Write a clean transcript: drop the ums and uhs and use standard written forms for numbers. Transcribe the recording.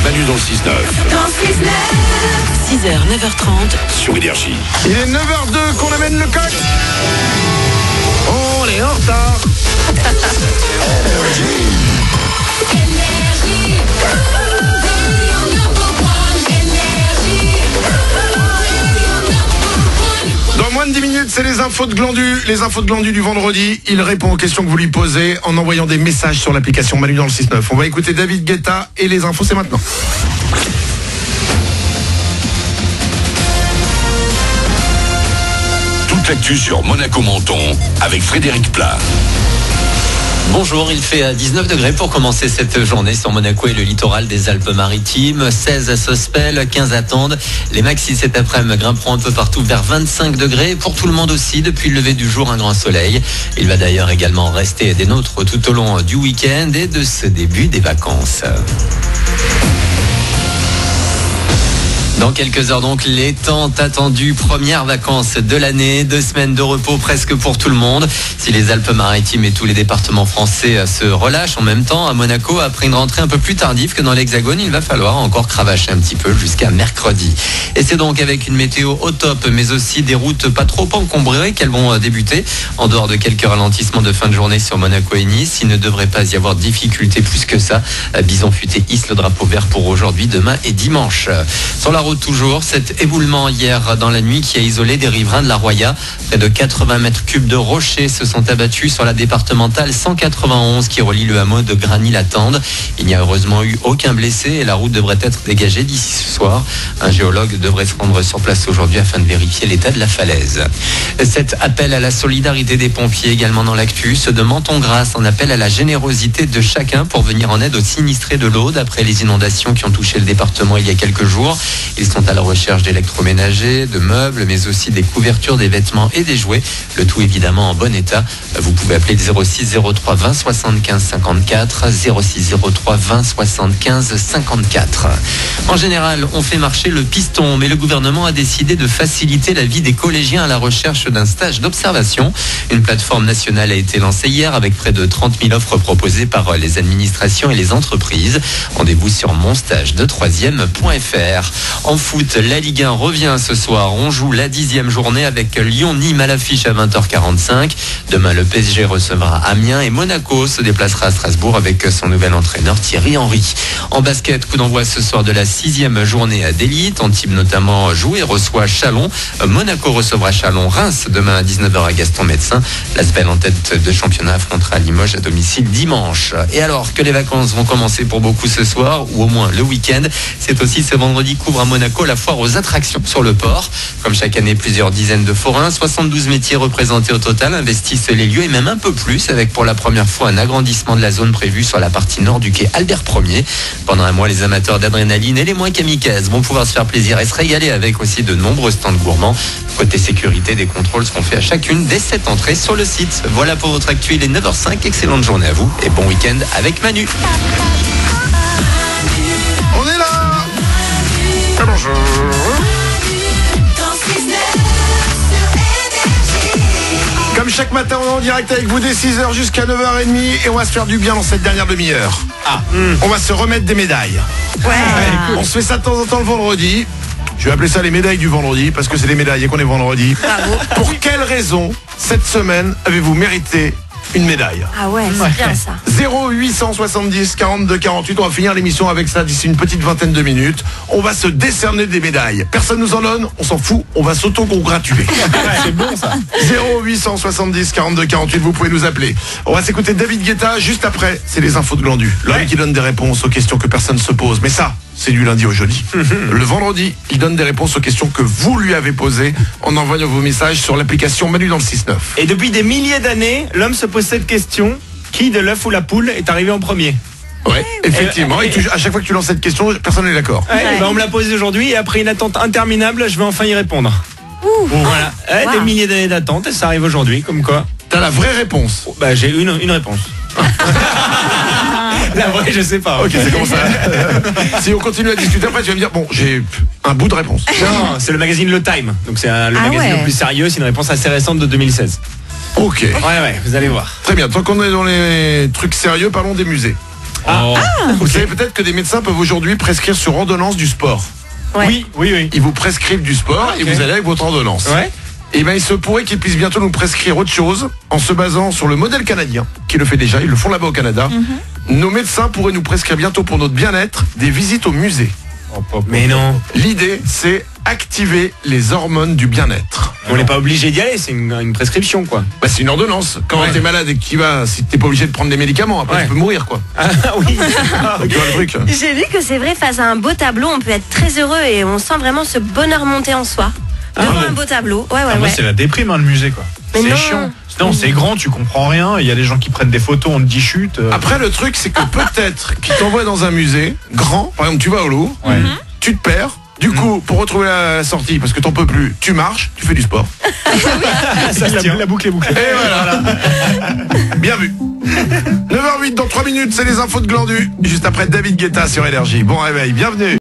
Manu dans le 6-9. Dans le 6-9. 6h, 9h30. Sur Énergie. Il est 9h02 qu'on amène le coq. On est en retard. Dans moins de 10 minutes, c'est les infos de Glandu. Les infos de Glandu du vendredi. Il répond aux questions que vous lui posez en envoyant des messages sur l'application Manu dans le 6-9. On va écouter David Guetta et les infos, c'est maintenant. Toute l'actu sur Monaco-Menton avec Frédéric Plat. Bonjour, il fait 19 degrés pour commencer cette journée sur Monaco et le littoral des Alpes-Maritimes. 16 à Sospel, 15 à Tende. Les maxis cet après-midi grimperont un peu partout vers 25 degrés. Pour tout le monde aussi, depuis le lever du jour, un grand soleil. Il va d'ailleurs également rester des nôtres tout au long du week-end et de ce début des vacances. Dans quelques heures donc, les tant attendues premières vacances de l'année, 2 semaines de repos presque pour tout le monde. Si les Alpes-Maritimes et tous les départements français se relâchent en même temps, à Monaco, après une rentrée un peu plus tardive que dans l'Hexagone, il va falloir encore cravacher un petit peu jusqu'à mercredi. Et c'est donc avec une météo au top, mais aussi des routes pas trop encombrées qu'elles vont débuter. En dehors de quelques ralentissements de fin de journée sur Monaco et Nice, il ne devrait pas y avoir de difficultés plus que ça. Bison Futé hisse le drapeau vert pour aujourd'hui, demain et dimanche. Sur la route toujours, cet éboulement hier dans la nuit qui a isolé des riverains de la Roya. Près de 80 mètres cubes de rochers se sont abattus sur la départementale 191 qui relie le hameau de Grany-la-Tende. Il n'y a heureusement eu aucun blessé et la route devrait être dégagée d'ici ce soir. Un géologue devrait se rendre sur place aujourd'hui afin de vérifier l'état de la falaise. Cet appel à la solidarité des pompiers également dans l'actu, ceux de Menton-Grasse en appel à la générosité de chacun pour venir en aide aux sinistrés de l'Aude après les inondations qui ont touché le département il y a quelques jours. Ils sont à la recherche d'électroménagers, de meubles, mais aussi des couvertures, des vêtements et des jouets. Le tout évidemment en bon état. Vous pouvez appeler le 06 03 20 75 54, 06 03 20 75 54. En général, on fait marcher le piston, mais le gouvernement a décidé de faciliter la vie des collégiens à la recherche d'un stage d'observation. Une plateforme nationale a été lancée hier avec près de 30 000 offres proposées par les administrations et les entreprises. Rendez-vous sur monstagede3ème.fr. En foot, la Ligue 1 revient ce soir. On joue la 10e journée avec Lyon-Nîmes à l'affiche à 20h45. Demain, le PSG recevra Amiens et Monaco se déplacera à Strasbourg avec son nouvel entraîneur Thierry Henry. En basket, coup d'envoi ce soir de la 6e journée d'élite. Antibes notamment joue et reçoit Chalon. Monaco recevra Chalon-Reims demain à 19h à Gaston-Médecin. L'Asvel en tête de championnat affrontera Limoges à domicile dimanche. Et alors que les vacances vont commencer pour beaucoup ce soir, ou au moins le week-end, c'est aussi ce vendredi qu'ouvre à Monaco la foire aux attractions sur le port. Comme chaque année, plusieurs dizaines de forains, 72 métiers représentés au total investissent les lieux et même un peu plus avec pour la première fois un agrandissement de la zone prévue sur la partie nord du quai Albert Ier. Pendant un mois, les amateurs d'adrénaline et les moins kamikazes vont pouvoir se faire plaisir et se régaler avec aussi de nombreux stands gourmands. Côté sécurité, des contrôles seront faits à chacune des 7 entrées sur le site. Voilà pour votre actu, il est 9h05. Excellente journée à vous et bon week-end avec Manu. On est là. Bonjour. Comme chaque matin, on est en direct avec vous dès 6h jusqu'à 9h30 et on va se faire du bien dans cette dernière demi-heure. On va se remettre des médailles. On se fait ça de temps en temps le vendredi. Je vais appeler ça les médailles du vendredi parce que c'est les médailles et qu'on est vendredi. Bravo. Pour quelle raison, cette semaine, avez-vous mérité une médaille? Ah ouais, c'est bien ça. 0870 42 48. On va finir l'émission avec ça d'ici une petite vingtaine de minutes. On va se décerner des médailles. Personne nous en donne, on s'en fout, on va s'auto-congratuler. C'est bon ça. 0870 42 48, vous pouvez nous appeler. On va s'écouter David Guetta juste après. C'est les infos de Glandu. L'homme qui donne des réponses aux questions que personne ne se pose. Mais ça, c'est du lundi au jeudi. Le vendredi, il donne des réponses aux questions que vous lui avez posées en envoyant vos messages sur l'application Manu dans le 6-9. Et depuis des milliers d'années, l'homme se pose cette question: qui de l'œuf ou la poule est arrivé en premier? Ouais, effectivement. Et à chaque fois que tu lances cette question, personne n'est d'accord. On me l'a posée aujourd'hui et après une attente interminable, je vais enfin y répondre. Voilà. Des milliers d'années d'attente et ça arrive aujourd'hui, comme quoi. T'as la vraie réponse. Bah, j'ai une réponse. La vraie, je sais pas. Ok, c'est comme ça. Si on continue à discuter, après tu vas me dire, bon, j'ai un bout de réponse. Non, c'est le magazine Le Time. Donc c'est le magazine le plus sérieux, c'est une réponse assez récente de 2016. Ok. Ouais, vous allez voir. Très bien, tant qu'on est dans les trucs sérieux, parlons des musées. Vous savez peut-être que des médecins peuvent aujourd'hui prescrire sur ordonnance du sport. Ouais. Oui. Ils vous prescrivent du sport et vous allez avec votre ordonnance. Ouais. Et bien il se pourrait qu'ils puissent bientôt nous prescrire autre chose en se basant sur le modèle canadien, qui le fait déjà, ils le font là-bas au Canada. Nos médecins pourraient nous prescrire bientôt pour notre bien-être des visites au musée. Mais non. L'idée, c'est activer les hormones du bien-être. On n'est pas obligé d'y aller, c'est une prescription quoi. Bah, c'est une ordonnance. Quand Ouais. t'es malade et que tu vas, si t'es pas obligé de prendre des médicaments, après Ouais. tu peux mourir quoi. Ah oui. Tu vois le truc. J'ai lu que c'est vrai, face à un beau tableau, on peut être très heureux et on sent vraiment ce bonheur monter en soi. Devant un beau tableau. Ouais. Moi, c'est la déprime, le musée, quoi. Mais C'est non. chiant. Non, c'est grand, tu comprends rien. Il y a des gens qui prennent des photos, on te dit chute. Après, le truc, c'est que peut-être qu'ils t'envoient dans un musée grand, par exemple, tu vas au Louvre, tu te perds. Du coup, pour retrouver la sortie, parce que t'en peux plus, tu marches, tu fais du sport. la boucle est bouclée. Et voilà. Bien vu. 9h08, dans 3 minutes, c'est les infos de Glandu. Juste après David Guetta sur Énergie. Bon réveil, bienvenue.